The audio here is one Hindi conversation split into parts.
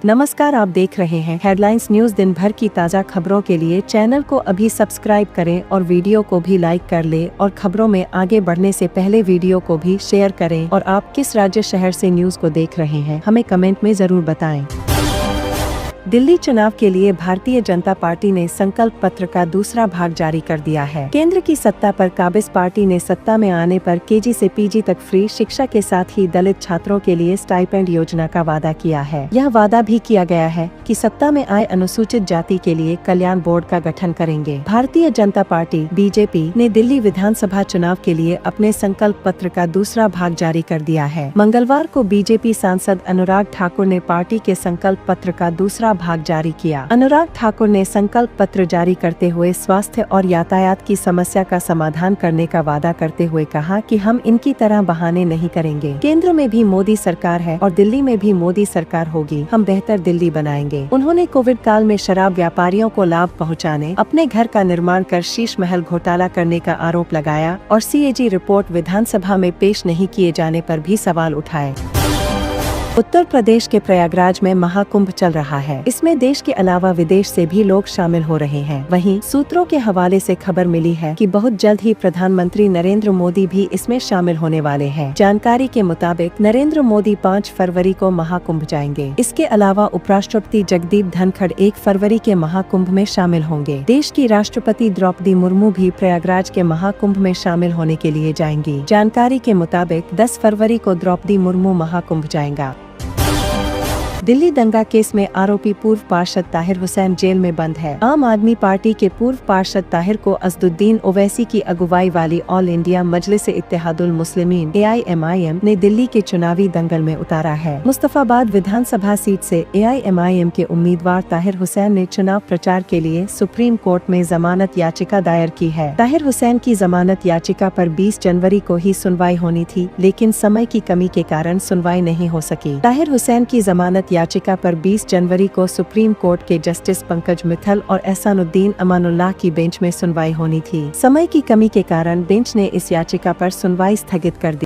नमस्कार, आप देख रहे हैं हेडलाइंस न्यूज। दिन भर की ताज़ा खबरों के लिए चैनल को अभी सब्सक्राइब करें और वीडियो को भी लाइक कर लें और खबरों में आगे बढ़ने से पहले वीडियो को भी शेयर करें। और आप किस राज्य शहर से न्यूज को देख रहे हैं हमें कमेंट में जरूर बताएं। दिल्ली चुनाव के लिए भारतीय जनता पार्टी ने संकल्प पत्र का दूसरा भाग जारी कर दिया है। केंद्र की सत्ता पर काबिज पार्टी ने सत्ता में आने पर केजी से पीजी तक फ्री शिक्षा के साथ ही दलित छात्रों के लिए स्टाइपेंड योजना का वादा किया है। यह वादा भी किया गया है कि सत्ता में आए अनुसूचित जाति के लिए कल्याण बोर्ड का गठन करेंगे। भारतीय जनता पार्टी बीजेपी ने दिल्ली विधानसभा चुनाव के लिए अपने संकल्प पत्र का दूसरा भाग जारी कर दिया है। मंगलवार को बीजेपी सांसद अनुराग ठाकुर ने पार्टी के संकल्प पत्र का दूसरा भाग जारी किया। अनुराग ठाकुर ने संकल्प पत्र जारी करते हुए स्वास्थ्य और यातायात की समस्या का समाधान करने का वादा करते हुए कहा कि हम इनकी तरह बहाने नहीं करेंगे। केंद्र में भी मोदी सरकार है और दिल्ली में भी मोदी सरकार होगी। हम बेहतर दिल्ली बनाएंगे। उन्होंने कोविड काल में शराब व्यापारियों को लाभ पहुंचाने, अपने घर का निर्माण कर शीश महल घोटाला करने का आरोप लगाया और सीएजी रिपोर्ट विधानसभा में पेश नहीं किए जाने पर भी सवाल उठाए। उत्तर प्रदेश के प्रयागराज में महाकुंभ चल रहा है। इसमें देश के अलावा विदेश से भी लोग शामिल हो रहे हैं। वहीं सूत्रों के हवाले से खबर मिली है कि बहुत जल्द ही प्रधानमंत्री नरेंद्र मोदी भी इसमें शामिल होने वाले हैं। जानकारी के मुताबिक नरेंद्र मोदी 5 फरवरी को महाकुंभ जाएंगे। इसके अलावा उपराष्ट्रपति जगदीप धनखड़ 1 फरवरी के महाकुंभ में शामिल होंगे। देश की राष्ट्रपति द्रौपदी मुर्मू भी प्रयागराज के महाकुंभ में शामिल होने के लिए जाएंगी। जानकारी के मुताबिक 10 फरवरी को द्रौपदी मुर्मू महाकुंभ जाएंगा। दिल्ली दंगा केस में आरोपी पूर्व पार्षद ताहिर हुसैन जेल में बंद है। आम आदमी पार्टी के पूर्व पार्षद ताहिर को असदुद्दीन ओवैसी की अगुवाई वाली ऑल इंडिया मजलिस-ए-इत्तेहादुल मुस्लिमीन AIMIM ने दिल्ली के चुनावी दंगल में उतारा है। मुस्तफाबाद विधानसभा सीट से AIMIM के उम्मीदवार ताहिर हुसैन ने चुनाव प्रचार के लिए सुप्रीम कोर्ट में जमानत याचिका दायर की है। ताहिर हुसैन की जमानत याचिका पर 20 जनवरी को ही सुनवाई होनी थी, लेकिन समय की कमी के कारण सुनवाई नहीं हो सकी। ताहिर हुसैन की जमानत याचिका पर 20 जनवरी को सुप्रीम कोर्ट के जस्टिस पंकज मित्तल और एहसानुद्दीन अमानुल्लाह की बेंच में सुनवाई होनी थी। समय की कमी के कारण बेंच ने इस याचिका पर सुनवाई स्थगित कर दी।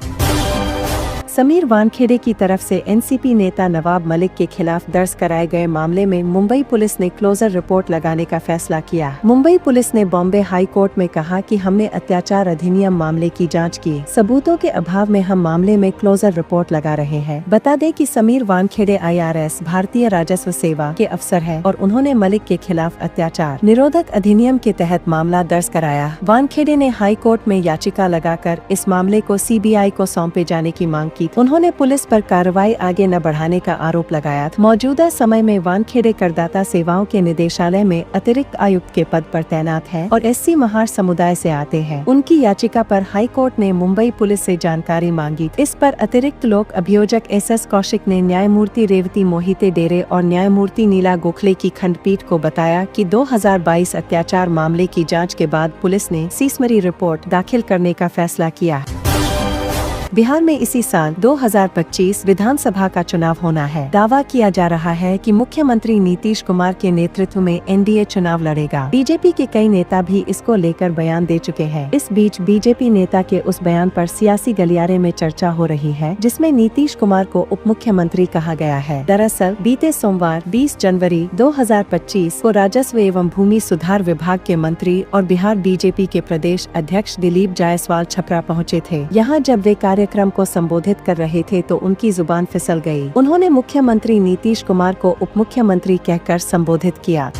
समीर वानखेड़े की तरफ से एनसीपी नेता नवाब मलिक के खिलाफ दर्ज कराए गए मामले में मुंबई पुलिस ने क्लोजर रिपोर्ट लगाने का फैसला किया। मुंबई पुलिस ने बॉम्बे हाई कोर्ट में कहा कि हमने अत्याचार अधिनियम मामले की जांच की। सबूतों के अभाव में हम मामले में क्लोजर रिपोर्ट लगा रहे हैं। बता दें कि समीर वानखेड़े IRS भारतीय राजस्व सेवा के अफसर है और उन्होंने मलिक के खिलाफ अत्याचार निरोधक अधिनियम के तहत मामला दर्ज कराया। वानखेड़े ने हाई कोर्ट में याचिका लगाकर इस मामले को CBI को सौंपे जाने की मांग की। उन्होंने पुलिस पर कार्रवाई आगे न बढ़ाने का आरोप लगाया। मौजूदा समय में वानखेड़े करदाता सेवाओं के निदेशालय में अतिरिक्त आयुक्त के पद पर तैनात हैं और SC महार समुदाय से आते हैं। उनकी याचिका पर हाई कोर्ट ने मुंबई पुलिस से जानकारी मांगी। इस पर अतिरिक्त लोक अभियोजक SS कौशिक ने न्यायमूर्ति रेवती मोहिते डेरे और न्यायमूर्ति नीला गोखले की खंडपीठ को बताया कि 2022 अत्याचार मामले की जाँच के बाद पुलिस ने सीसमरी रिपोर्ट दाखिल करने का फैसला किया। बिहार में इसी साल 2025 विधानसभा का चुनाव होना है। दावा किया जा रहा है कि मुख्यमंत्री नीतीश कुमार के नेतृत्व में NDA चुनाव लड़ेगा। बीजेपी के कई नेता भी इसको लेकर बयान दे चुके हैं। इस बीच बीजेपी नेता के उस बयान पर सियासी गलियारे में चर्चा हो रही है, जिसमें नीतीश कुमार को उप मुख्यमंत्री कहा गया है। दरअसल बीते सोमवार 20 जनवरी 2025 को राजस्व एवं भूमि सुधार विभाग के मंत्री और बिहार बीजेपी के प्रदेश अध्यक्ष दिलीप जायसवाल छपरा पहुँचे थे। यहाँ जब वे कार्यक्रम को संबोधित कर रहे थे तो उनकी जुबान फिसल गई। उन्होंने मुख्यमंत्री नीतीश कुमार को उप मुख्यमंत्री कहकर संबोधित किया।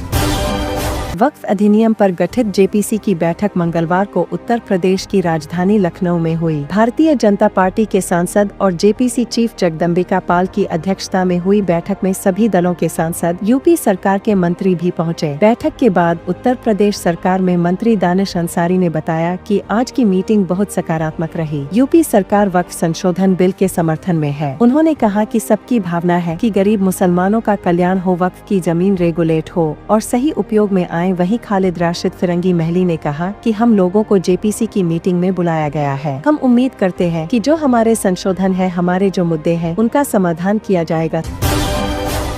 वक्फ अधिनियम पर गठित JPC की बैठक मंगलवार को उत्तर प्रदेश की राजधानी लखनऊ में हुई। भारतीय जनता पार्टी के सांसद और JPC चीफ जगदम्बिका पाल की अध्यक्षता में हुई बैठक में सभी दलों के सांसद, यूपी सरकार के मंत्री भी पहुंचे। बैठक के बाद उत्तर प्रदेश सरकार में मंत्री दानिश अंसारी ने बताया कि आज की मीटिंग बहुत सकारात्मक रही। यूपी सरकार वक्फ संशोधन बिल के समर्थन में है। उन्होंने कहा कि सबकी भावना है कि गरीब मुसलमानों का कल्याण हो, वक्फ की जमीन रेगुलेट हो और सही उपयोग में आए। वहीं खालिद राशिद फिरंगी महली ने कहा कि हम लोगों को JPC की मीटिंग में बुलाया गया है। हम उम्मीद करते हैं कि जो हमारे संशोधन है, हमारे जो मुद्दे हैं, उनका समाधान किया जाएगा।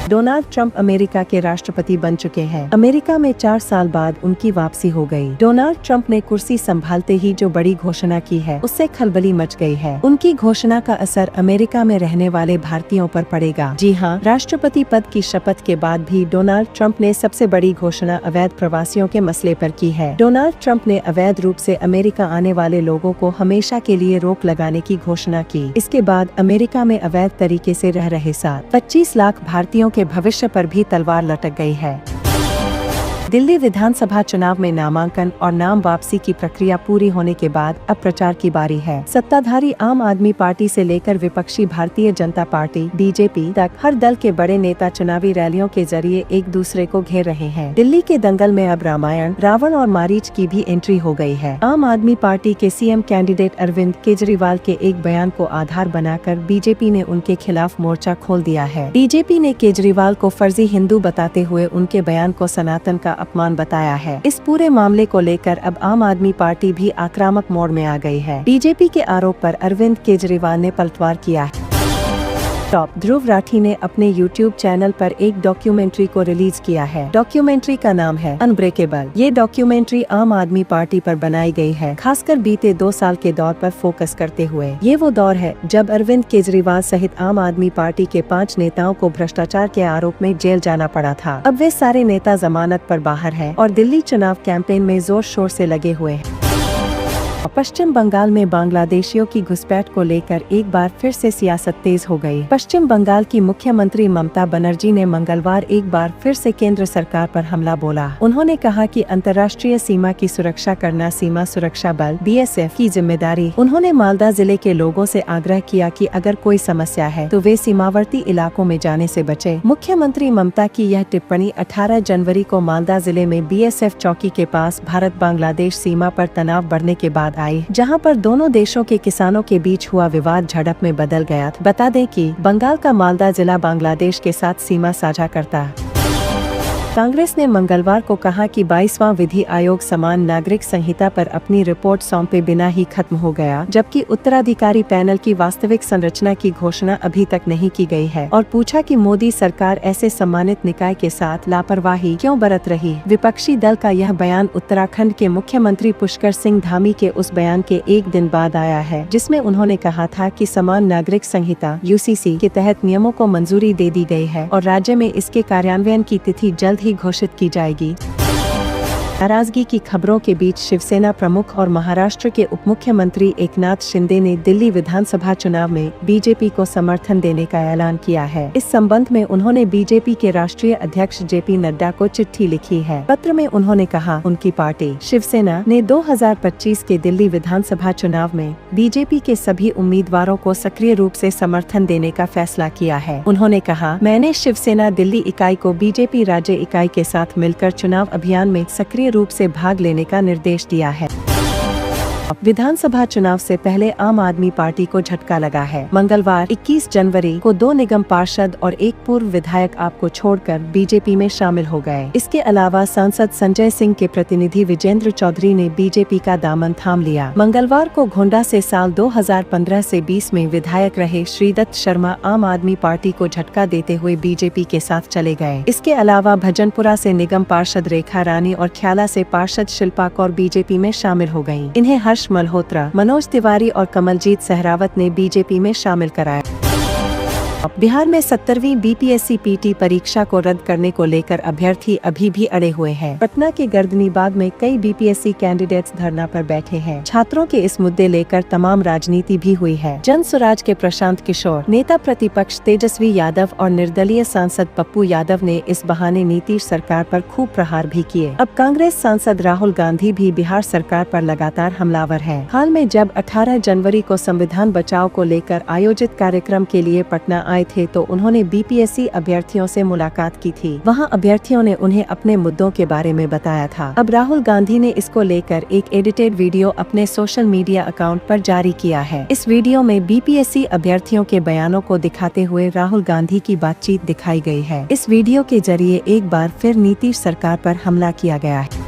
डोनाल्ड ट्रंप अमेरिका के राष्ट्रपति बन चुके हैं। अमेरिका में 4 साल बाद उनकी वापसी हो गई। डोनाल्ड ट्रंप ने कुर्सी संभालते ही जो बड़ी घोषणा की है उससे खलबली मच गई है। उनकी घोषणा का असर अमेरिका में रहने वाले भारतीयों पर पड़ेगा। जी हाँ, राष्ट्रपति पद की शपथ के बाद भी डोनाल्ड ट्रंप ने सबसे बड़ी घोषणा अवैध प्रवासियों के मसले पर की है। डोनाल्ड ट्रंप ने अवैध रूप से अमेरिका आने वाले लोगों को हमेशा के लिए रोक लगाने की घोषणा की। इसके बाद अमेरिका में अवैध तरीके से रह रहे 25 लाख भारतीयों के भविष्य पर भी तलवार लटक गई है। दिल्ली विधानसभा चुनाव में नामांकन और नाम वापसी की प्रक्रिया पूरी होने के बाद अब प्रचार की बारी है। सत्ताधारी आम आदमी पार्टी से लेकर विपक्षी भारतीय जनता पार्टी बीजेपी तक हर दल के बड़े नेता चुनावी रैलियों के जरिए एक दूसरे को घेर रहे हैं। दिल्ली के दंगल में अब रामायण, रावण और मारीच की भी एंट्री हो गई है। आम आदमी पार्टी के सीएम कैंडिडेट अरविंद केजरीवाल के एक बयान को आधार बनाकर बीजेपी ने उनके खिलाफ मोर्चा खोल दिया है। बीजेपी ने केजरीवाल को फर्जी हिंदू बताते हुए उनके बयान को सनातन का अपमान बताया है। इस पूरे मामले को लेकर अब आम आदमी पार्टी भी आक्रामक मोड में आ गई है। बीजेपी के आरोप पर अरविंद केजरीवाल ने पलटवार किया है। टॉप ध्रुव राठी ने अपने YouTube चैनल पर एक डॉक्यूमेंट्री को रिलीज किया है। डॉक्यूमेंट्री का नाम है अनब्रेकेबल। ये डॉक्यूमेंट्री आम आदमी पार्टी पर बनाई गई है, खासकर बीते 2 साल के दौर पर फोकस करते हुए। ये वो दौर है जब अरविंद केजरीवाल सहित आम आदमी पार्टी के 5 नेताओं को भ्रष्टाचार के आरोप में जेल जाना पड़ा था। अब वे सारे नेता जमानत पर बाहर हैं और दिल्ली चुनाव कैंपेन में जोर शोर से लगे हुए हैं। पश्चिम बंगाल में बांग्लादेशियों की घुसपैठ को लेकर एक बार फिर से सियासत तेज हो गई। पश्चिम बंगाल की मुख्यमंत्री ममता बनर्जी ने मंगलवार एक बार फिर से केंद्र सरकार पर हमला बोला। उन्होंने कहा कि अंतर्राष्ट्रीय सीमा की सुरक्षा करना सीमा सुरक्षा बल BSF की जिम्मेदारी। उन्होंने मालदा जिले के लोगों से आग्रह किया कि अगर कोई समस्या है तो वे सीमावर्ती इलाकों में जाने से बचे। मुख्यमंत्री ममता की यह टिप्पणी 18 जनवरी को मालदा जिले में BSF चौकी के पास भारत बांग्लादेश सीमा पर तनाव बढ़ने के बाद आई, जहां पर दोनों देशों के किसानों के बीच हुआ विवाद झड़प में बदल गया। बता दें कि बंगाल का मालदा जिला बांग्लादेश के साथ सीमा साझा करता है। कांग्रेस ने मंगलवार को कहा कि 22वां विधि आयोग समान नागरिक संहिता पर अपनी रिपोर्ट सौंपे बिना ही खत्म हो गया, जबकि उत्तराधिकारी पैनल की वास्तविक संरचना की घोषणा अभी तक नहीं की गई है, और पूछा कि मोदी सरकार ऐसे सम्मानित निकाय के साथ लापरवाही क्यों बरत रही। विपक्षी दल का यह बयान उत्तराखंड के मुख्यमंत्री पुष्कर सिंह धामी के उस बयान के एक दिन बाद आया है, जिसमें उन्होंने कहा था कि समान नागरिक संहिता UCC के तहत नियमों को मंजूरी दे दी गई है और राज्य में इसके कार्यान्वयन की तिथि जल्द घोषित की जाएगी। नाराजगी की खबरों के बीच शिवसेना प्रमुख और महाराष्ट्र के उपमुख्यमंत्री एकनाथ शिंदे ने दिल्ली विधानसभा चुनाव में बीजेपी को समर्थन देने का ऐलान किया है। इस संबंध में उन्होंने बीजेपी के राष्ट्रीय अध्यक्ष JP नड्डा को चिट्ठी लिखी है। पत्र में उन्होंने कहा उनकी पार्टी शिवसेना ने 2025 के दिल्ली विधानसभा चुनाव में बीजेपी के सभी उम्मीदवारों को सक्रिय रूप से समर्थन देने का फैसला किया है। उन्होंने कहा, मैंने शिवसेना दिल्ली इकाई को बीजेपी राज्य इकाई के साथ मिलकर चुनाव अभियान में सक्रिय रूप से भाग लेने का निर्देश दिया है। विधानसभा चुनाव से पहले आम आदमी पार्टी को झटका लगा है। मंगलवार 21 जनवरी को 2 निगम पार्षद और एक पूर्व विधायक आपको छोड़कर बीजेपी में शामिल हो गए। इसके अलावा सांसद संजय सिंह के प्रतिनिधि विजेंद्र चौधरी ने बीजेपी का दामन थाम लिया। मंगलवार को गोंडा से साल 2015 से 20 में विधायक रहे श्रीदत्त शर्मा आम आदमी पार्टी को झटका देते हुए बीजेपी के साथ चले गए। इसके अलावा भजनपुरा से निगम पार्षद रेखा रानी और ख्याला से पार्षद शिल्पा कौर बीजेपी में शामिल हो गयी। इन्हें हर्ष मल्होत्रा, मनोज तिवारी और कमलजीत सहरावत ने बीजेपी में शामिल कराया। बिहार में 70वीं BPSC PT परीक्षा को रद्द करने को लेकर अभ्यर्थी अभी भी अड़े हुए हैं। पटना के गर्दनी बाग में कई BPSC कैंडिडेट्स धरना पर बैठे हैं। छात्रों के इस मुद्दे लेकर तमाम राजनीति भी हुई है। जन स्वराज के प्रशांत किशोर, नेता प्रतिपक्ष तेजस्वी यादव और निर्दलीय सांसद पप्पू यादव ने इस बहाने नीतीश सरकार पर खूब प्रहार भी किए। अब कांग्रेस सांसद राहुल गांधी भी बिहार सरकार पर लगातार हमलावर है। हाल में जब 18 जनवरी को संविधान बचाओ को लेकर आयोजित कार्यक्रम के लिए पटना आए थे तो उन्होंने BPSC अभ्यर्थियों से मुलाकात की थी। वहां अभ्यर्थियों ने उन्हें अपने मुद्दों के बारे में बताया था। अब राहुल गांधी ने इसको लेकर एक एडिटेड वीडियो अपने सोशल मीडिया अकाउंट पर जारी किया है। इस वीडियो में BPSC अभ्यर्थियों के बयानों को दिखाते हुए राहुल गांधी की बातचीत दिखाई गई है। इस वीडियो के जरिए एक बार फिर नीतीश सरकार पर हमला किया गया है।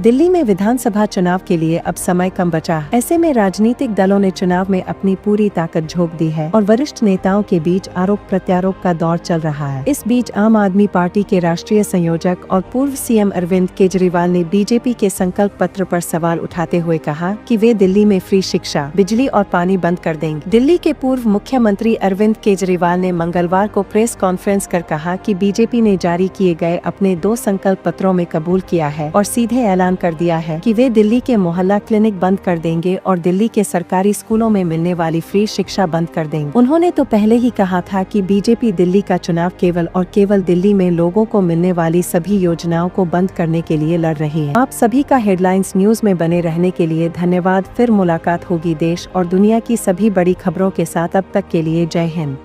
दिल्ली में विधानसभा चुनाव के लिए अब समय कम बचा है। ऐसे में राजनीतिक दलों ने चुनाव में अपनी पूरी ताकत झोंक दी है और वरिष्ठ नेताओं के बीच आरोप प्रत्यारोप का दौर चल रहा है। इस बीच आम आदमी पार्टी के राष्ट्रीय संयोजक और पूर्व सीएम अरविंद केजरीवाल ने बीजेपी के संकल्प पत्र पर सवाल उठाते हुए कहा कि वे दिल्ली में फ्री शिक्षा, बिजली और पानी बंद कर देंगे। दिल्ली के पूर्व मुख्यमंत्री अरविंद केजरीवाल ने मंगलवार को प्रेस कॉन्फ्रेंस कर कहा कि बीजेपी ने जारी किए गए अपने 2 संकल्प पत्रों में कबूल किया है और सीधे ऐलान कर दिया है कि वे दिल्ली के मोहल्ला क्लिनिक बंद कर देंगे और दिल्ली के सरकारी स्कूलों में मिलने वाली फ्री शिक्षा बंद कर देंगे। उन्होंने तो पहले ही कहा था कि बीजेपी दिल्ली का चुनाव केवल और केवल दिल्ली में लोगों को मिलने वाली सभी योजनाओं को बंद करने के लिए लड़ रही है। आप सभी का हेडलाइंस न्यूज में बने रहने के लिए धन्यवाद। फिर मुलाकात होगी देश और दुनिया की सभी बड़ी खबरों के साथ। अब तक के लिए जय हिंद।